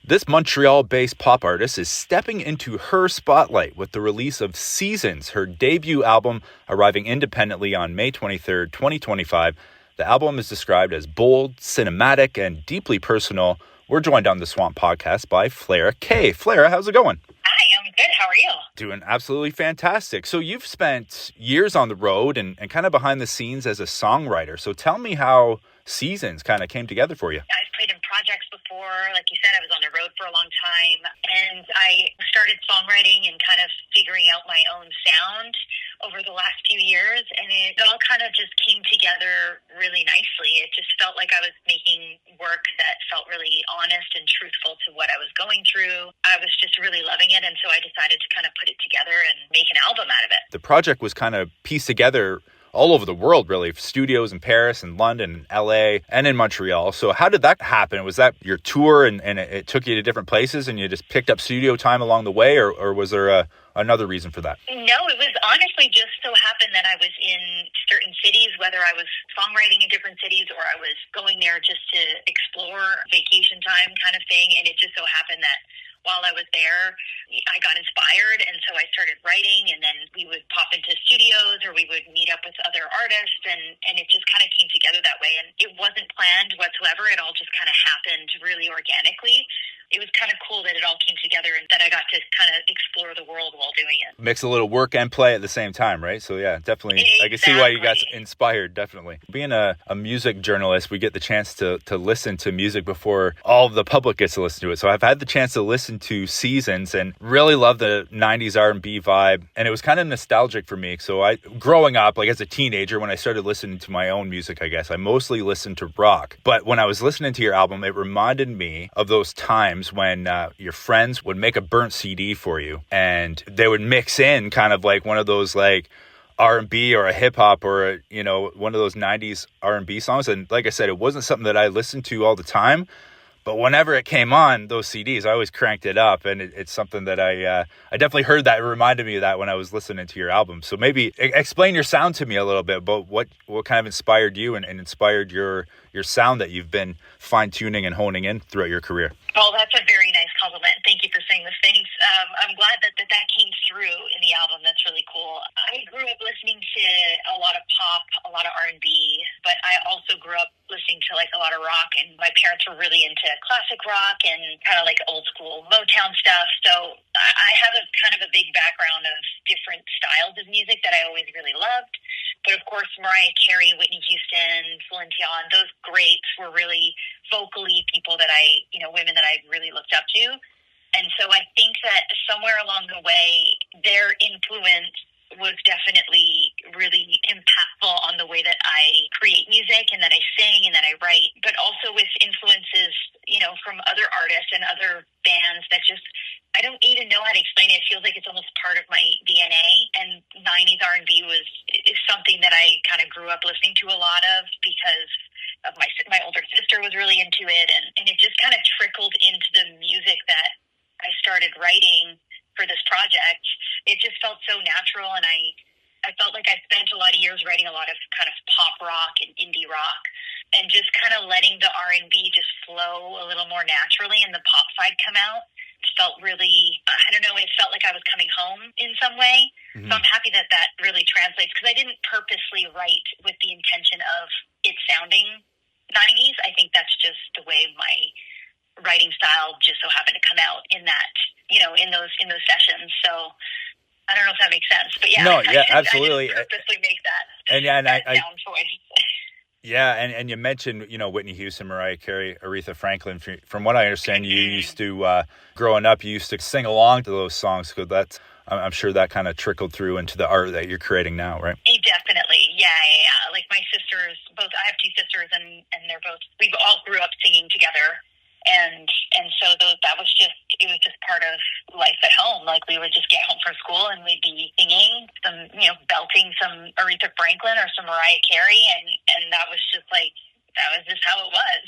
This Montreal-based pop artist is stepping into her spotlight with the release of Seasons, her debut album arriving independently on May 23rd, 2025. The album is described as bold, cinematic, and deeply personal. We're joined on the SWOMP podcast by Flara K. Flara, how's it going? Hi, I'm good. How are you? Doing absolutely fantastic. So you've spent years on the road and kind of behind the scenes as a songwriter. So tell me how Seasons kind of came together for you. I've played in projects before. Like you said, I was on the road for a long time. And I started songwriting and kind of figuring out my own sound over the last few years. And it all kind of just came together really nicely. It just felt like I was making work that felt really honest and truthful to what I was going through. I was just really loving it. And so I decided to kind of put it together and make an album out of it. The project was kind of pieced together all over the world, really. Studios in Paris and London and LA and in Montreal. So how did that happen? Was that your tour and it took you to different places and you just picked up studio time along the way, or was there another reason for that? No, it was honestly just so happened that I was in certain cities, whether I was songwriting in different cities or I was going there just to explore vacation time kind of thing. And it just so happened that while I was there, I got inspired, and so I started writing, and then we would pop into studios or we would meet up with other artists, and it just kind of came together that way. And it wasn't planned whatsoever. It all just kind of happened really organically. It was kind of cool that it all came together and that I got to kind of explore the world while doing it. Mix a little work and play at the same time, right? So yeah, definitely. Exactly. I can see why you got inspired, definitely. Being a music journalist, we get the chance to listen to music before all of the public gets to listen to it. So I've had the chance to listen to Seasons and really love the 90s R&B vibe. And it was kind of nostalgic for me. So growing up, like as a teenager, when I started listening to my own music, I guess, I mostly listened to rock. But when I was listening to your album, it reminded me of those times when your friends would make a burnt CD for you and they would mix in kind of like one of those like R&B or a hip hop or one of those 90s R&B songs. And like I said, it wasn't something that I listened to all the time, but whenever it came on those CDs, I always cranked it up, and it's something that I definitely heard that. It reminded me of that when I was listening to your album. So maybe explain your sound to me a little bit about what kind of inspired you and inspired your sound that you've been fine-tuning and honing in throughout your career. Well, that's a very nice compliment. Thank you for saying those things. I'm glad that came through in the album. That's really cool. I grew up listening to a lot of pop, a lot of R&B, but I also grew up listening to like a lot of rock, and my parents were really into classic rock and kind of like old school Motown stuff. So I have a kind of a big background of different styles of music that I always really loved. But of course, Mariah, Whitney, Celine Dion, those greats were really vocally people that women that I really looked up to. And so I think that somewhere along the way, their influence was definitely really impactful on the way that I create music and that I sing and that I write, but also with influences, from other artists and other bands that just, I don't even know how to explain it. It feels like it's almost part of my DNA. And 90s R&B is something that I kind of grew up listening to a lot of because of my older sister was really into it. And it just kind of trickled into the music that I started writing for this project. It just felt so natural, and I felt like I spent a lot of years writing a lot of kind of pop rock and indie rock, and just kind of letting the R&B just flow a little more naturally and the pop side come out. It felt really, I don't know, it felt like I was coming home in some way. Mm-hmm. So I'm happy that really translates, because I didn't purposely write with the intention of it sounding 90s. I think that's just the way my writing style just so happened to come out in that, in those sessions. So I don't know if that makes sense, but yeah. No, yeah, absolutely. I didn't purposely make that. And sound choice. Yeah, and you mentioned, Whitney Houston, Mariah Carey, Aretha Franklin. From what I understand, you used to, growing up, you used to sing along to those songs. So I'm sure that kind of trickled through into the art that you're creating now, right? Definitely, yeah. Like my sisters, I have two sisters, and we all grew up singing together. And so that was just part of life at home. Like we would just get home from school and we'd be singing some, belting some Aretha Franklin or some Mariah Carey. And that was just how it was.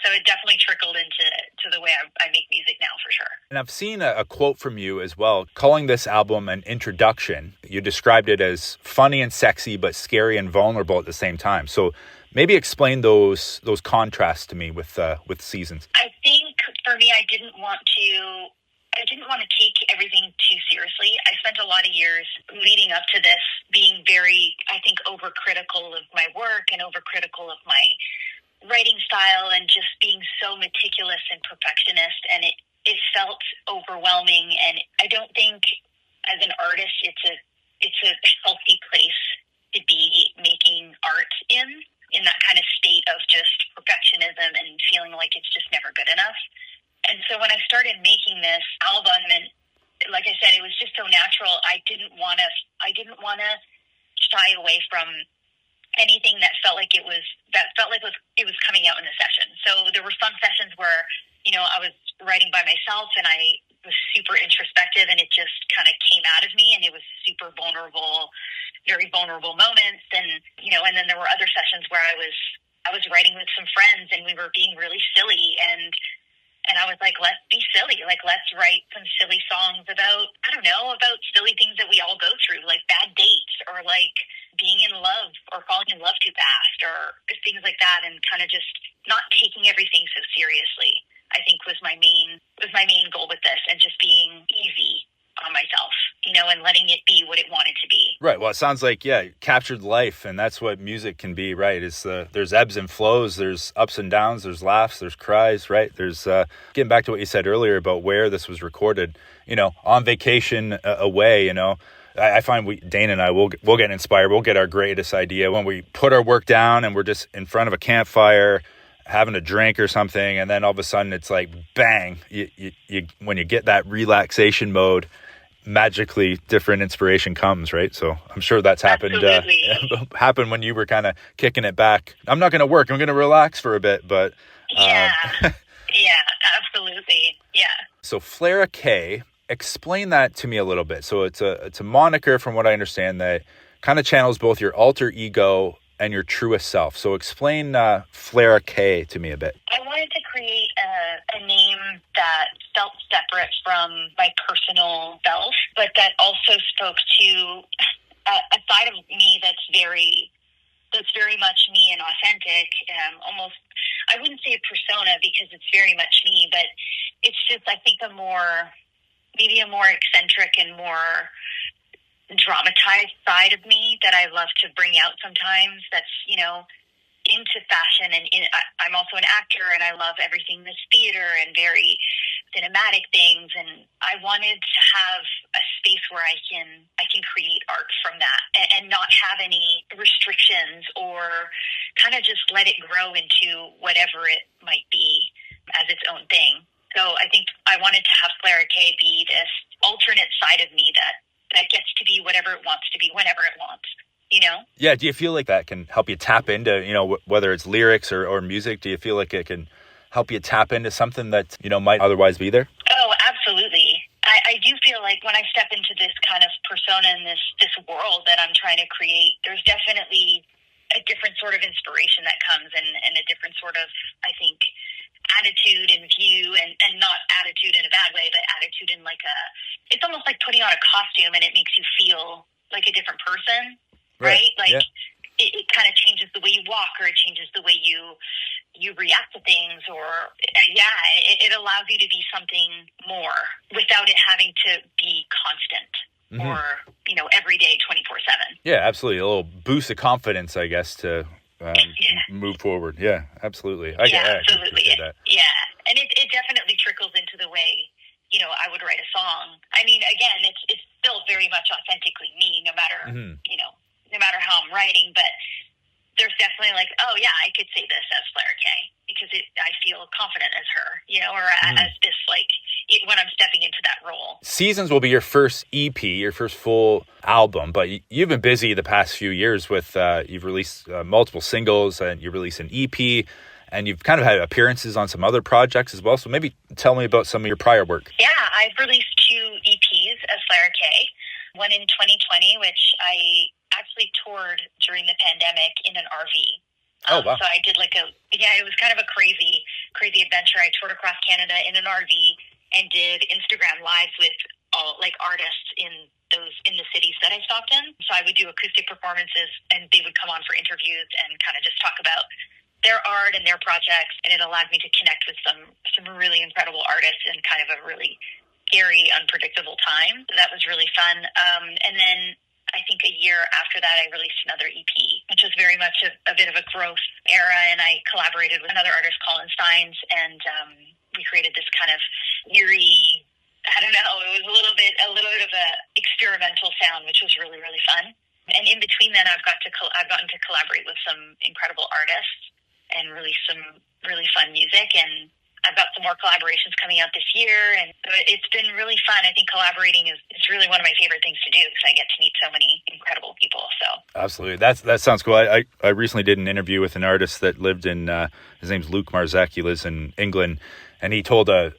So it definitely trickled into the way I make music now, for sure. And I've seen a quote from you as well, calling this album an introduction. You described it as funny and sexy, but scary and vulnerable at the same time. So maybe explain those contrasts to me with Seasons. I think for me, I didn't want to take everything too seriously. I spent a lot of years leading up to this being very, I think, overcritical of my work and overcritical of my writing style and just being so meticulous and perfectionist. And it felt overwhelming. And I don't think as an artist, it's a healthy place to be making art in that kind of state of just perfectionism and feeling like it's just never good enough. And so when I started making this album, and like I said, it was just so natural. I didn't want to shy away from anything that felt like it was coming out in a session. So there were some sessions where, I was writing by myself and I was super introspective and it just kind of came out of me, and it was super vulnerable, very vulnerable moments. And, and then there were other sessions where I was writing with some friends and we were being really silly, and I was like, let's be silly. Like, let's write some silly songs about silly things that we all go through, like bad dates or like being in love or falling in love too fast or things like that, and kind of just not taking everything so seriously, I think was my main goal with this, and just being easy on myself, and letting it be what it wanted to be. Right. Well, it sounds like, captured life, and that's what music can be, right? There's ebbs and flows, there's ups and downs, there's laughs, there's cries, right? There's, getting back to what you said earlier about where this was recorded, on vacation away, I find Dane and I we'll get inspired. We'll get our greatest idea when we put our work down and we're just in front of a campfire, having a drink or something, and then all of a sudden it's like bang! You when you get that relaxation mode, magically different inspiration comes, right? So I'm sure that's happened. Happened when you were kind of kicking it back. I'm not going to work. I'm going to relax for a bit, but yeah, absolutely, yeah. So Flara K, explain that to me a little bit. So it's a moniker, from what I understand, that kind of channels both your alter ego and your truest self. So explain Flara K to me a bit. I wanted to create a name that felt separate from my personal self, but that also spoke to a side of me that's very much me and authentic. Almost, I wouldn't say a persona because it's very much me, but it's just, I think, maybe a more eccentric and more dramatized side of me that I love to bring out sometimes. That's, into fashion, and I'm also an actor, and I love everything that's theater and very cinematic things. And I wanted to have a space where I can create art from that and not have any restrictions, or kind of just let it grow into whatever it might be as its own thing. So I think I wanted to have Flara K be this alternate side of me that gets to be whatever it wants to be whenever it wants, Yeah, do you feel like that can help you tap into, whether it's lyrics or music, do you feel like it can help you tap into something that, might otherwise be there? Oh, absolutely. I do feel like when I step into this kind of persona in this world that I'm trying to create, there's definitely a different sort of inspiration that comes, and a different sort of, I think, attitude and view, and not attitude in a bad way, but attitude in it's almost like putting on a costume and it makes you feel like a different person, right? Like, yeah. It kind of changes the way you walk, or it changes the way you react to things, or it allows you to be something more without it having to be constant, or every day 24/7. Yeah, absolutely. A little boost of confidence, I guess, to move forward. Yeah, absolutely. Absolutely. That. Yeah, and it definitely trickles into the way I would write a song. I mean, again, it's still very much authentically me, no matter no matter how I'm writing, but there's definitely I could say this as Flara K because I feel confident as her, or as this, when I'm stepping into that role. Seasons will be your first EP, your first full album, but you've been busy the past few years with, you've released multiple singles, and you released an EP, and you've kind of had appearances on some other projects as well. So maybe tell me about some of your prior work. Yeah, I've released 2 EPs as Flara K, one in 2020, which I actually toured during the pandemic in an RV. Oh, wow. So I did it was kind of a crazy adventure. I toured across Canada in an RV and did Instagram lives with all artists in the cities that I stopped in. So I would do acoustic performances, and they would come on for interviews and kind of just talk about their art and their projects, and it allowed me to connect with some really incredible artists in kind of a really scary, unpredictable time. So that was really fun. And then I think a year after that, I released another EP, which was very much a bit of a growth era, and I collaborated with another artist, Colin Steins, and we created this kind of eerie, I don't know, it was a little bit of a experimental sound, which was really, really fun. And in between then, I've gotten to collaborate with some incredible artists and release some really fun music. And I've got some more collaborations coming out this year, and it's been really fun. I think collaborating is really one of my favorite things to do because I get to meet so many incredible people. So absolutely, that sounds cool. I recently did an interview with an artist that lived in his name's Luke Marzek. He lives in England, and he told a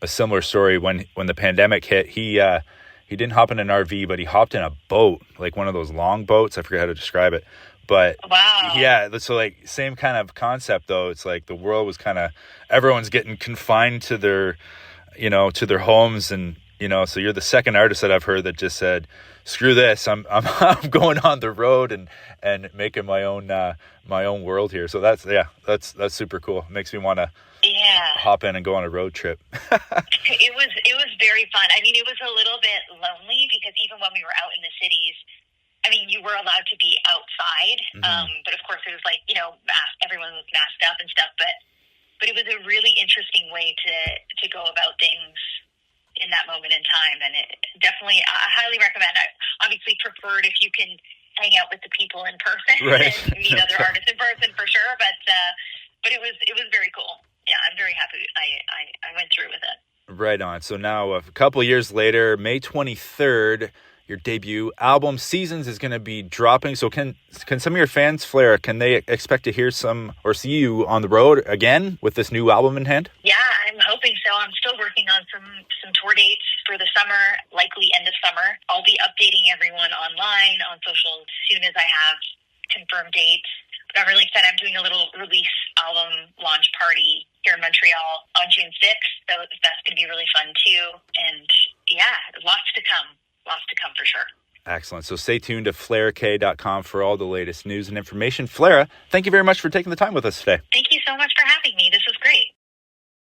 similar story when the pandemic hit. He didn't hop in an RV, but he hopped in a boat, like one of those long boats. I forget how to describe it. But wow. Yeah, so like same kind of concept though. It's like the world was kind of, everyone's getting confined to their, to their homes, and so you're the second artist that I've heard that just said, screw this, I'm going on the road and making my own world here. So that's super cool. It makes me want to hop in and go on a road trip. It was very fun. I mean, it was a little bit lonely because even when we were out in the cities, I mean, you were allowed to be outside, but of course it was like, everyone was masked up and stuff, but it was a really interesting way to go about things in that moment in time. And it definitely, I highly recommend. I obviously preferred if you can hang out with the people in person, right, and meet other artists in person for sure, but it was very cool. Yeah, I'm very happy I went through with it. Right on. So now a couple of years later, May 23rd, your debut album Seasons is going to be dropping. So can some of your fans, Flara, can they expect to hear some or see you on the road again with this new album in hand? Yeah, I'm hoping so. I'm still working on some tour dates for the summer, likely end of summer. I'll be updating everyone online on social as soon as I have confirmed dates. But I'm really excited. I'm doing a little release album launch party here in Montreal on June 6th. So that's going to be really fun too. And yeah, lots to come. Lots to come for sure. Excellent. So stay tuned to FlaraK.com for all the latest news and information. Flara, thank you very much for taking the time with us today. Thank you so much for having me. This was great.